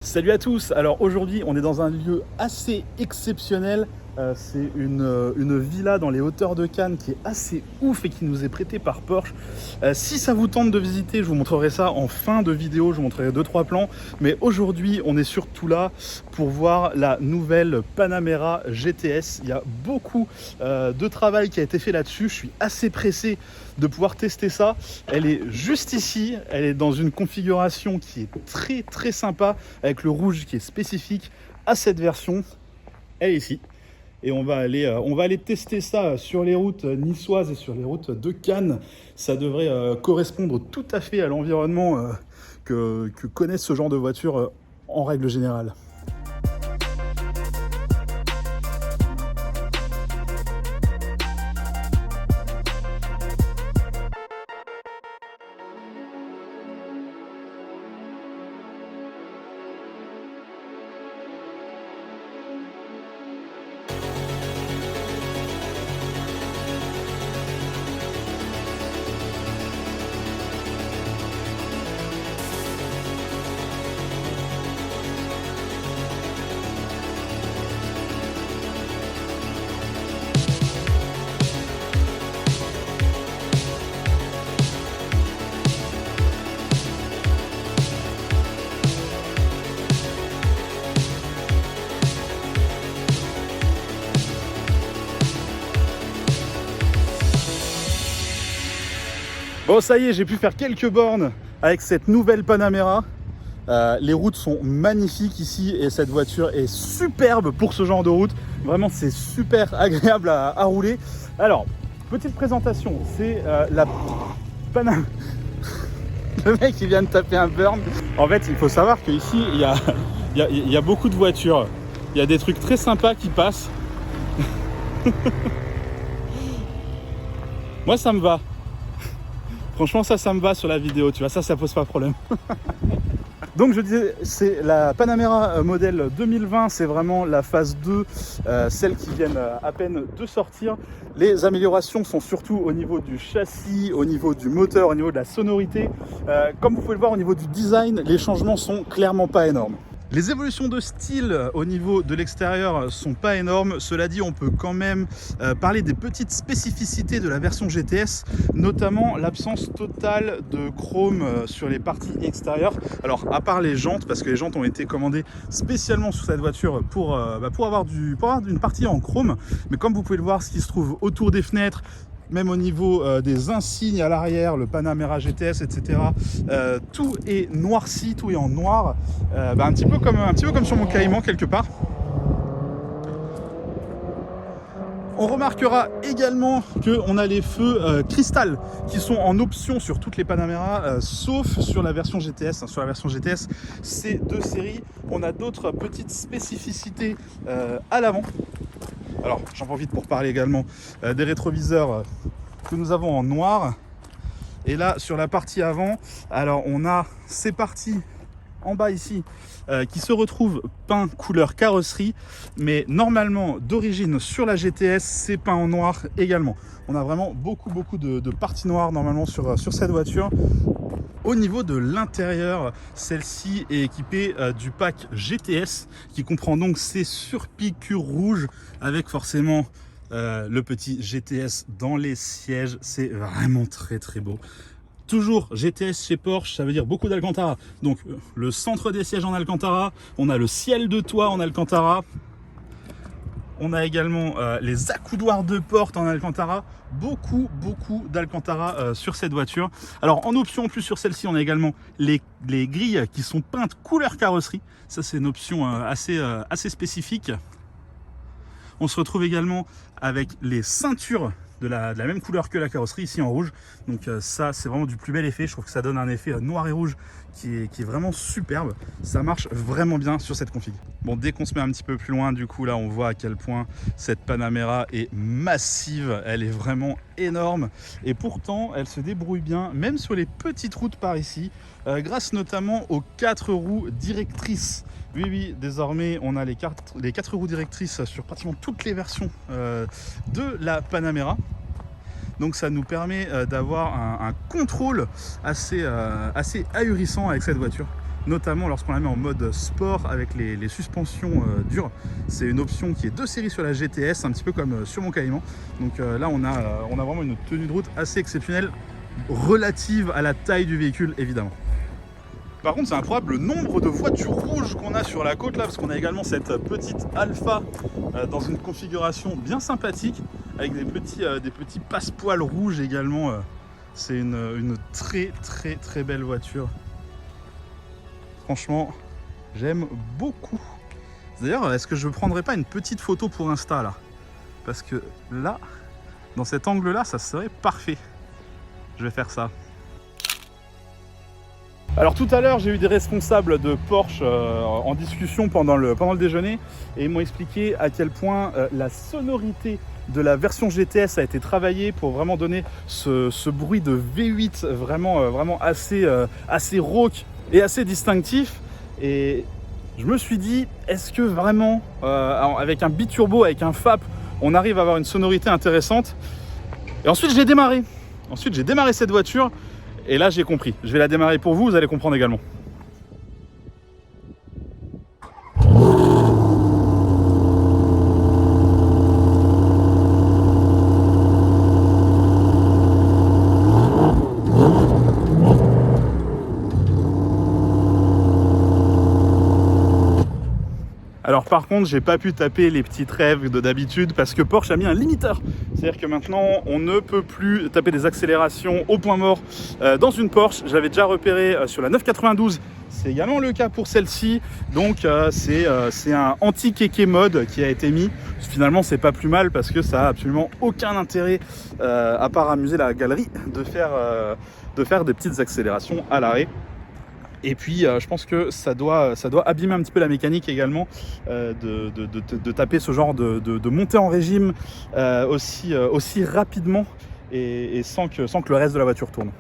Salut à tous. Alors aujourd'hui on est dans un lieu assez exceptionnel. C'est une villa dans les hauteurs de Cannes qui est assez ouf et qui nous est prêtée par Porsche. Si ça vous tente de visiter, je vous montrerai ça en fin de vidéo, je vous montrerai 2-3 plans. Mais aujourd'hui on est surtout là pour voir la nouvelle Panamera GTS. Il y a beaucoup de travail qui a été fait là-dessus. Je suis assez pressé de pouvoir tester ça. Elle est juste ici, elle est dans une configuration qui est très sympa, avec le rouge qui est spécifique à cette version. Elle est ici. Et on va aller tester ça sur les routes niçoises et sur les routes de Cannes. Ça devrait correspondre tout à fait à l'environnement que connaissent ce genre de voiture en règle générale. Bon, ça y est, j'ai pu faire quelques bornes avec cette nouvelle Panamera. Les routes sont magnifiques ici et cette voiture est superbe pour ce genre de route. Vraiment, c'est super agréable à rouler. Alors, petite présentation, c'est la Panamera. Le mec, il vient de taper un burn. En fait, il faut savoir qu'ici, il y a beaucoup de voitures. Il y a des trucs très sympas qui passent. Moi, ça me va. Franchement, ça me va sur la vidéo, tu vois, ça pose pas de problème. Donc je disais, c'est la Panamera modèle 2020, c'est vraiment la phase 2, celle qui viennent à peine de sortir. Les améliorations sont surtout au niveau du châssis, au niveau du moteur, au niveau de la sonorité. Comme vous pouvez le voir au niveau du design, les changements sont clairement pas énormes. Les évolutions de style au niveau de l'extérieur sont pas énormes. Cela dit, on peut quand même parler des petites spécificités de la version GTS, notamment l'absence totale de chrome sur les parties extérieures. Alors, à part les jantes, parce que les jantes ont été commandées spécialement sur cette voiture pour avoir une partie en chrome. Mais comme vous pouvez le voir, ce qui se trouve autour des fenêtres, même au niveau des insignes à l'arrière, le Panamera GTS, etc. Tout est noirci, tout est en noir, un petit peu comme sur mon Cayman quelque part. On remarquera également qu'on a les feux cristal qui sont en option sur toutes les Panamera, sauf sur la version GTS. Sur la version GTS, c'est de série. On a d'autres petites spécificités à l'avant. Alors, j'en profite pour parler également des rétroviseurs que nous avons en noir. Et là, sur la partie avant, alors on a ces parties en bas ici qui se retrouvent peint couleur carrosserie, mais normalement d'origine sur la GTS, c'est peint en noir également. On a vraiment beaucoup de parties noires normalement sur cette voiture. Au niveau de l'intérieur, celle-ci est équipée du pack GTS qui comprend donc ces surpiqûres rouges avec forcément le petit GTS dans les sièges. C'est vraiment très beau. Toujours GTS chez Porsche, ça veut dire beaucoup d'Alcantara. Donc le centre des sièges en Alcantara, on a le ciel de toit en Alcantara. On a également les accoudoirs de porte en Alcantara, beaucoup d'Alcantara sur cette voiture. Alors en option en plus sur celle-ci, on a également les grilles qui sont peintes couleur carrosserie. Ça c'est une option assez spécifique. On se retrouve également avec les ceintures de la même couleur que la carrosserie, ici en rouge. Donc ça c'est vraiment du plus bel effet. Je trouve que ça donne un effet noir et rouge qui est vraiment superbe. Ça marche vraiment bien sur cette config. Bon, dès qu'on se met un petit peu plus loin, du coup là on voit à quel point cette Panamera est massive. Elle est vraiment énorme et pourtant elle se débrouille bien même sur les petites routes par ici, grâce notamment aux 4 roues directrices. Oui, désormais on a les 4 roues directrices sur pratiquement toutes les versions de la Panamera. Donc ça nous permet d'avoir un contrôle assez ahurissant avec cette voiture. notamment lorsqu'on la met en mode sport avec les suspensions dures. C'est une option qui est de série sur la GTS, un petit peu comme sur mon Cayman. Donc là on a vraiment une tenue de route assez exceptionnelle, relative à la taille du véhicule évidemment. Par contre, c'est incroyable le nombre de voitures rouges qu'on a sur la côte là, parce qu'on a également cette petite Alfa dans une configuration bien sympathique, avec des petits passepoils rouges également. C'est une très belle voiture. Franchement, j'aime beaucoup. D'ailleurs, est-ce que je ne prendrais pas une petite photo pour Insta là? Parce que là, dans cet angle là, ça serait parfait. Je vais faire ça. Alors tout à l'heure, j'ai eu des responsables de Porsche en discussion pendant le déjeuner et ils m'ont expliqué à quel point la sonorité de la version GTS a été travaillée pour vraiment donner ce bruit de V8 vraiment assez rauque et assez distinctif. Et je me suis dit, est-ce que vraiment, avec un biturbo, avec un FAP, on arrive à avoir une sonorité intéressante? Et ensuite, j'ai démarré. Ensuite, j'ai démarré cette voiture. Et là, j'ai compris. Je vais la démarrer pour vous, vous allez comprendre également. Alors par contre, j'ai pas pu taper les petites rêves de d'habitude parce que Porsche a mis un limiteur. C'est-à-dire que maintenant, on ne peut plus taper des accélérations au point mort dans une Porsche. Je l'avais déjà repéré sur la 992. C'est également le cas pour celle-ci. Donc c'est un anti-kéké mode qui a été mis. Finalement, c'est pas plus mal parce que ça a absolument aucun intérêt à part amuser la galerie de faire des petites accélérations à l'arrêt. Et puis je pense que ça doit abîmer un petit peu la mécanique également de taper ce genre de montée en régime aussi rapidement et sans que le reste de la voiture tourne.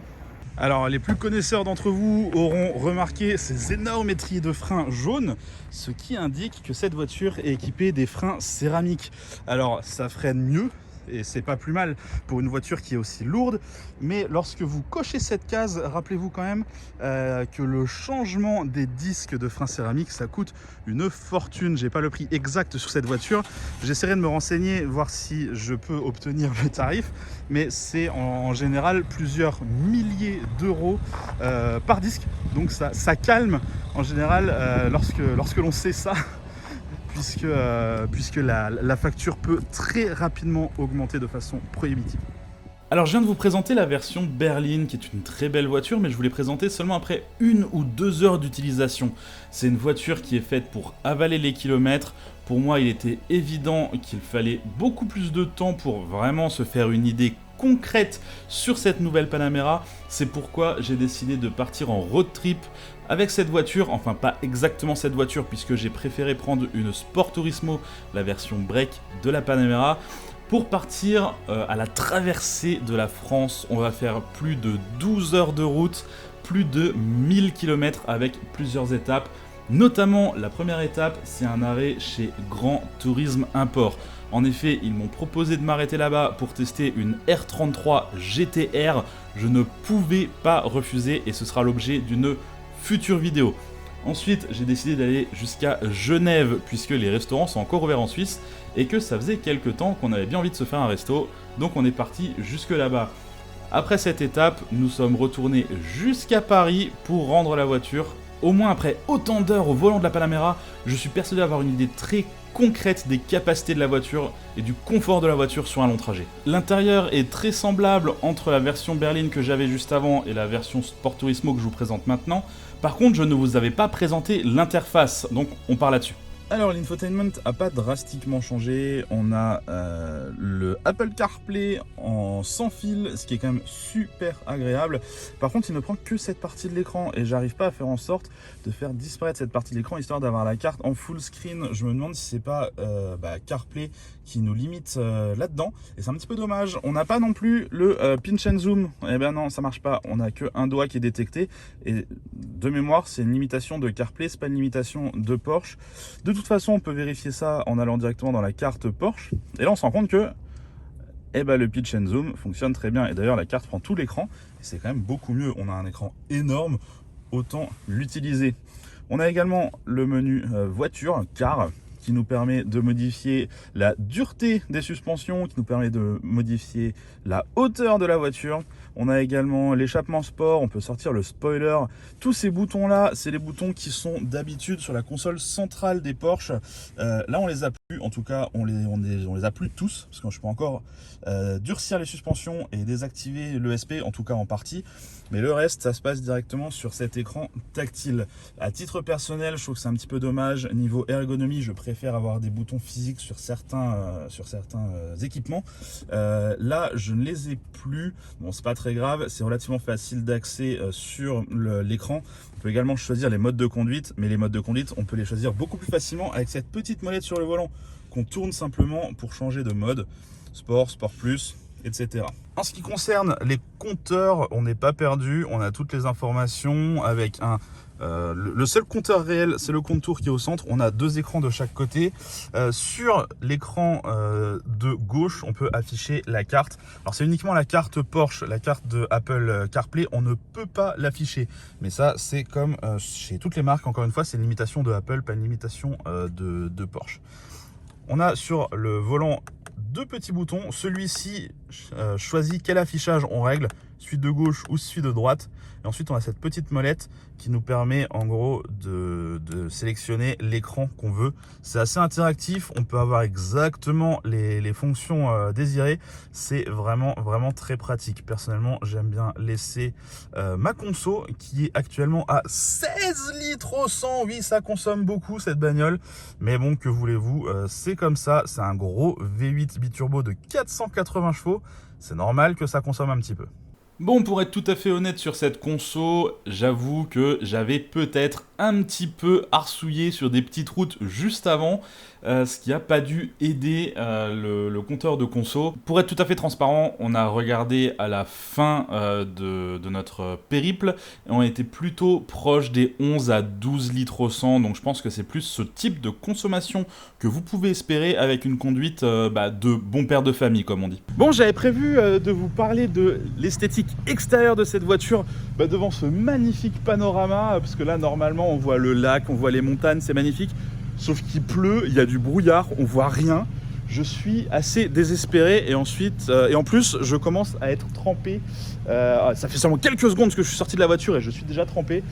Alors les plus connaisseurs d'entre vous auront remarqué ces énormes étriers de frein jaunes, ce qui indique que cette voiture est équipée des freins céramiques. Alors ça freine mieux, et c'est pas plus mal pour une voiture qui est aussi lourde, mais lorsque vous cochez cette case, rappelez-vous quand même que le changement des disques de frein céramique, ça coûte une fortune. J'ai pas le prix exact sur cette voiture, j'essaierai de me renseigner, voir si je peux obtenir le tarif, mais c'est en général plusieurs milliers d'euros par disque, donc ça calme en général lorsque l'on sait ça. Puisque la facture peut très rapidement augmenter de façon prohibitive. Alors je viens de vous présenter la version berline qui est une très belle voiture, mais je vous l'ai présentée seulement après 1 ou 2 heures d'utilisation. C'est une voiture qui est faite pour avaler les kilomètres. Pour moi, il était évident qu'il fallait beaucoup plus de temps pour vraiment se faire une idée concrète sur cette nouvelle Panamera. C'est pourquoi j'ai décidé de partir en road trip avec cette voiture, enfin pas exactement cette voiture puisque j'ai préféré prendre une Sport Turismo, la version break de la Panamera, pour partir à la traversée de la France. On va faire plus de 12 heures de route, plus de 1000 km avec plusieurs étapes. Notamment, la première étape, c'est un arrêt chez Grand Tourisme Import. En effet, ils m'ont proposé de m'arrêter là-bas pour tester une R33 GTR. Je ne pouvais pas refuser et ce sera l'objet d'une future vidéo. Ensuite, j'ai décidé d'aller jusqu'à Genève puisque les restaurants sont encore ouverts en Suisse et que ça faisait quelques temps qu'on avait bien envie de se faire un resto, donc on est parti jusque là-bas. Après cette étape, nous sommes retournés jusqu'à Paris pour rendre la voiture. Au moins après autant d'heures au volant de la Panamera, je suis persuadé d'avoir une idée très concrète des capacités de la voiture et du confort de la voiture sur un long trajet. L'intérieur est très semblable entre la version berline que j'avais juste avant et la version Sport Turismo que je vous présente maintenant. Par contre, je ne vous avais pas présenté l'interface, donc on part là-dessus. Alors l'infotainment n'a pas drastiquement changé, on a le Apple CarPlay en sans fil, ce qui est quand même super agréable. Par contre il ne prend que cette partie de l'écran et j'arrive pas à faire en sorte de faire disparaître cette partie de l'écran histoire d'avoir la carte en full screen. Je me demande si c'est pas CarPlay qui nous limite là-dedans et c'est un petit peu dommage. On n'a pas non plus le pinch and zoom, eh ben non ça marche pas, on a que un doigt qui est détecté et de mémoire c'est une limitation de CarPlay, c'est pas une limitation de Porsche. De toute façon, on peut vérifier ça en allant directement dans la carte Porsche. Et là, on se rend compte que le pitch and zoom fonctionne très bien. Et d'ailleurs, la carte prend tout l'écran. Et c'est quand même beaucoup mieux. On a un écran énorme. autant l'utiliser. On a également le menu voiture, car, qui nous permet de modifier la dureté des suspensions, qui nous permet de modifier la hauteur de la voiture. On a également l'échappement sport, on peut sortir le spoiler. Tous ces boutons-là, c'est les boutons qui sont d'habitude sur la console centrale des Porsche. Là, on les a plus, en tout cas, on les a plus tous, parce que je peux encore durcir les suspensions et désactiver l'ESP, en tout cas en partie. Mais le reste, ça se passe directement sur cet écran tactile. À titre personnel, je trouve que c'est un petit peu dommage. Niveau ergonomie, je préfère avoir des boutons physiques sur certains équipements. Là, je ne les ai plus. Bon, c'est pas très grave. C'est relativement facile d'accès sur l'écran. On peut également choisir les modes de conduite. Mais les modes de conduite, on peut les choisir beaucoup plus facilement avec cette petite molette sur le volant qu'on tourne simplement pour changer de mode. Sport, Sport Plus, etc. En ce qui concerne les compteurs, on n'est pas perdu, on a toutes les informations avec le seul compteur réel, c'est le compte tour qui est au centre. On a 2 écrans de chaque côté. Sur l'écran de gauche, on peut afficher la carte. Alors c'est uniquement la carte Porsche, la carte de Apple CarPlay, on ne peut pas l'afficher. Mais ça, c'est comme chez toutes les marques, encore une fois, c'est une limitation de Apple, pas une limitation de Porsche. On a sur le volant 2 petits boutons. Celui-ci choisit quel affichage on règle, suite de gauche ou suite de droite. Et ensuite, on a cette petite molette qui nous permet en gros de sélectionner l'écran qu'on veut. C'est assez interactif. On peut avoir exactement les fonctions désirées. C'est vraiment très pratique. Personnellement, j'aime bien laisser ma conso qui est actuellement à 16 litres au 100. Oui, ça consomme beaucoup cette bagnole. Mais bon, que voulez-vous, c'est comme ça. C'est un gros V8 biturbo de 480 chevaux. C'est normal que ça consomme un petit peu. Bon, pour être tout à fait honnête sur cette conso, j'avoue que j'avais peut-être un petit peu arsouillé sur des petites routes juste avant, ce qui n'a pas dû aider le compteur de conso. Pour être tout à fait transparent, on a regardé à la fin de notre périple, et on était plutôt proche des 11 à 12 litres au 100, donc je pense que c'est plus ce type de consommation que vous pouvez espérer avec une conduite de bon père de famille, comme on dit. Bon, j'avais prévu de vous parler de l'esthétique extérieure de cette voiture devant ce magnifique panorama, parce que là normalement on voit le lac, on voit les montagnes, c'est magnifique, sauf qu'il pleut, il y a du brouillard, on voit rien. Je suis assez désespéré et ensuite et en plus je commence à être trempé. Ça fait seulement quelques secondes que je suis sorti de la voiture et je suis déjà trempé.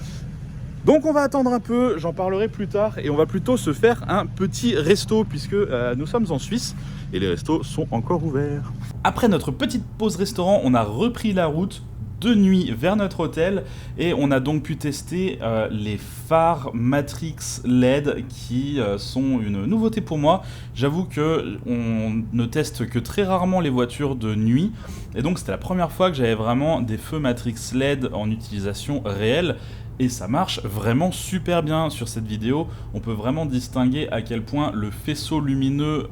Donc on va attendre un peu, j'en parlerai plus tard, et on va plutôt se faire un petit resto puisque nous sommes en Suisse et les restos sont encore ouverts. Après notre petite pause restaurant, on a repris la route de nuit vers notre hôtel et on a donc pu tester les phares Matrix LED qui sont une nouveauté pour moi. J'avoue que on ne teste que très rarement les voitures de nuit et donc c'était la première fois que j'avais vraiment des feux Matrix LED en utilisation réelle. Et ça marche vraiment super bien sur cette vidéo. On peut vraiment distinguer à quel point le faisceau lumineux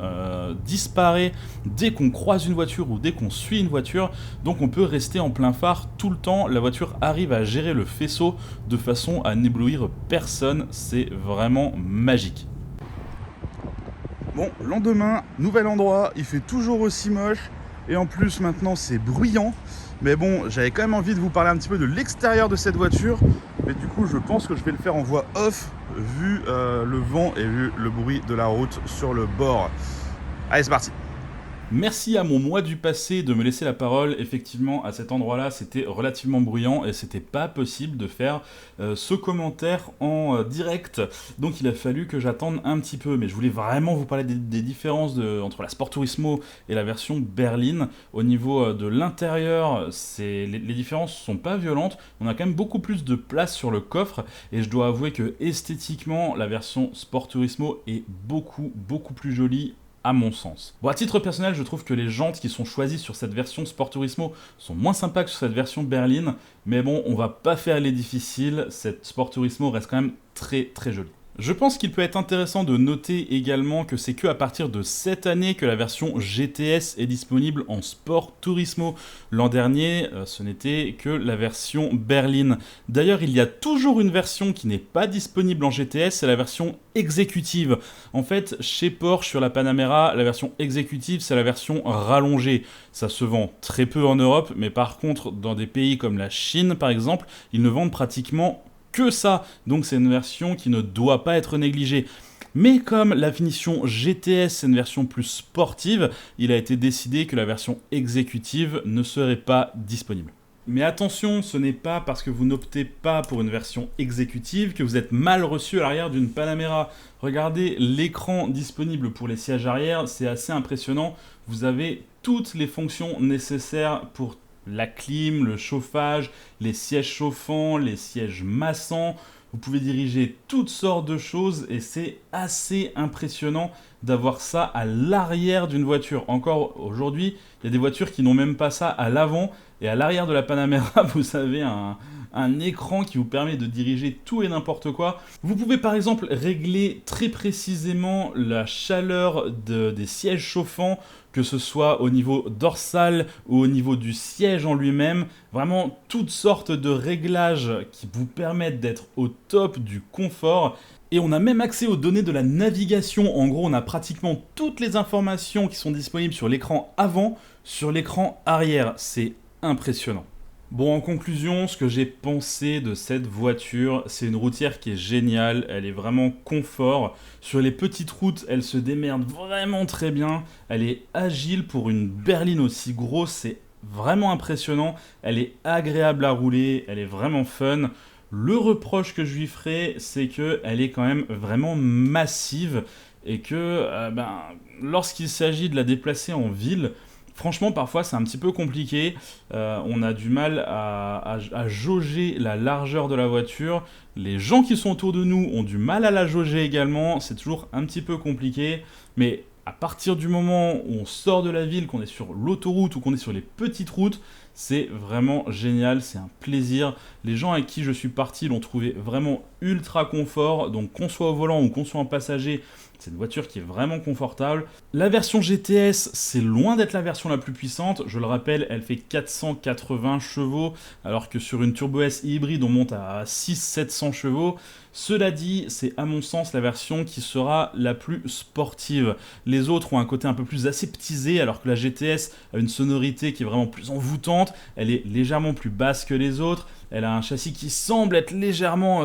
disparaît dès qu'on croise une voiture ou dès qu'on suit une voiture. Donc on peut rester en plein phare tout le temps. La voiture arrive à gérer le faisceau de façon à n'éblouir personne. C'est vraiment magique. Bon, lendemain, nouvel endroit, il fait toujours aussi moche. Et en plus maintenant c'est bruyant. Mais bon, j'avais quand même envie de vous parler un petit peu de l'extérieur de cette voiture. Mais du coup, je pense que je vais le faire en voix off, vu le vent et vu le bruit de la route sur le bord. Allez, c'est parti. Merci à mon moi du passé de me laisser la parole. Effectivement, à cet endroit-là, c'était relativement bruyant et c'était pas possible de faire ce commentaire en direct. Donc il a fallu que j'attende un petit peu. Mais je voulais vraiment vous parler des différences entre la Sport Turismo et la version berline. Au niveau de l'intérieur, les différences sont pas violentes. On a quand même beaucoup plus de place sur le coffre. Et je dois avouer que esthétiquement, la version Sport Turismo est beaucoup plus jolie, à mon sens. Bon, à titre personnel, je trouve que les jantes qui sont choisies sur cette version Sport Turismo sont moins sympas que sur cette version berline, mais bon, on va pas faire les difficiles, cette Sport Turismo reste quand même très jolie. Je pense qu'il peut être intéressant de noter également que c'est que à partir de cette année que la version GTS est disponible en Sport Turismo. L'an dernier, ce n'était que la version berline. D'ailleurs, il y a toujours une version qui n'est pas disponible en GTS, c'est la version exécutive. En fait, chez Porsche, sur la Panamera, la version exécutive, c'est la version rallongée. Ça se vend très peu en Europe, mais par contre, dans des pays comme la Chine, par exemple, ils ne vendent pratiquement que ça, donc c'est une version qui ne doit pas être négligée. Mais comme la finition GTS c'est une version plus sportive, il a été décidé que la version exécutive ne serait pas disponible. Mais attention, ce n'est pas parce que vous n'optez pas pour une version exécutive que vous êtes mal reçu à l'arrière d'une Panamera. Regardez l'écran disponible pour les sièges arrière, c'est assez impressionnant. Vous avez toutes les fonctions nécessaires pour la clim, le chauffage, les sièges chauffants, les sièges massants. Vous pouvez diriger toutes sortes de choses et c'est assez impressionnant d'avoir ça à l'arrière d'une voiture. Encore aujourd'hui, il y a des voitures qui n'ont même pas ça à l'avant. Et à l'arrière de la Panamera, vous avez un écran qui vous permet de diriger tout et n'importe quoi. Vous pouvez par exemple régler très précisément la chaleur des sièges chauffants, que ce soit au niveau dorsal ou au niveau du siège en lui-même. Vraiment toutes sortes de réglages qui vous permettent d'être au top du confort. Et on a même accès aux données de la navigation. En gros, on a pratiquement toutes les informations qui sont disponibles sur l'écran avant, sur l'écran arrière. C'est impressionnant. Bon, en conclusion, ce que j'ai pensé de cette voiture, c'est une routière qui est géniale, elle est vraiment confort. Sur les petites routes, elle se démerde vraiment très bien. Elle est agile pour une berline aussi grosse, c'est vraiment impressionnant. Elle est agréable à rouler, elle est vraiment fun. Le reproche que je lui ferai, c'est qu'elle est quand même vraiment massive et que lorsqu'il s'agit de la déplacer en ville, franchement, parfois, c'est un petit peu compliqué. On a du mal à jauger la largeur de la voiture. Les gens qui sont autour de nous ont du mal à la jauger également. C'est toujours un petit peu compliqué. Mais à partir du moment où on sort de la ville, qu'on est sur l'autoroute ou qu'on est sur les petites routes, c'est vraiment génial, c'est un plaisir. Les gens avec qui je suis parti l'ont trouvé vraiment ultra confort. Donc qu'on soit au volant ou qu'on soit en passager, c'est une voiture qui est vraiment confortable. La version GTS, c'est loin d'être la version la plus puissante. Je le rappelle, elle fait 480 chevaux, alors que sur une Turbo S hybride, on monte à 600-700 chevaux. Cela dit, c'est à mon sens la version qui sera la plus sportive. Les autres ont un côté un peu plus aseptisé, alors que la GTS a une sonorité qui est vraiment plus envoûtante. Elle est légèrement plus basse que les autres. Elle a un châssis qui semble être légèrement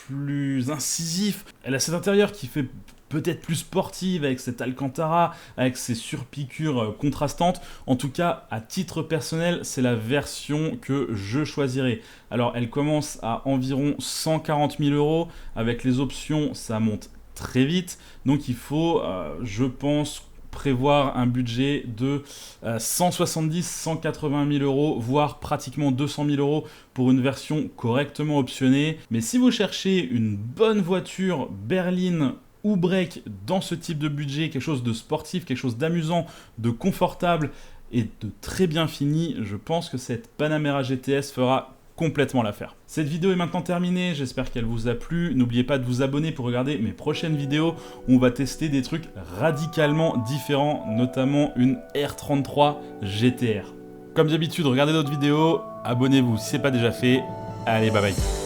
plus incisif. Elle a cet intérieur qui fait peut-être plus sportive avec cette Alcantara, avec ses surpiqûres contrastantes. En tout cas, à titre personnel, c'est la version que je choisirai. Alors, elle commence à environ 140 000 €. Avec les options, ça monte très vite. Donc, il faut, je pense, prévoir un budget de 170-180 000 €, voire pratiquement 200 000 € pour une version correctement optionnée. Mais si vous cherchez une bonne voiture berline ou break dans ce type de budget, quelque chose de sportif, quelque chose d'amusant, de confortable et de très bien fini, je pense que cette Panamera GTS fera complètement l'affaire. Cette vidéo est maintenant terminée, j'espère qu'elle vous a plu. N'oubliez pas de vous abonner pour regarder mes prochaines vidéos où on va tester des trucs radicalement différents, notamment une R33 GTR. Comme d'habitude, regardez d'autres vidéos, abonnez-vous si ce n'est pas déjà fait. Allez, bye bye.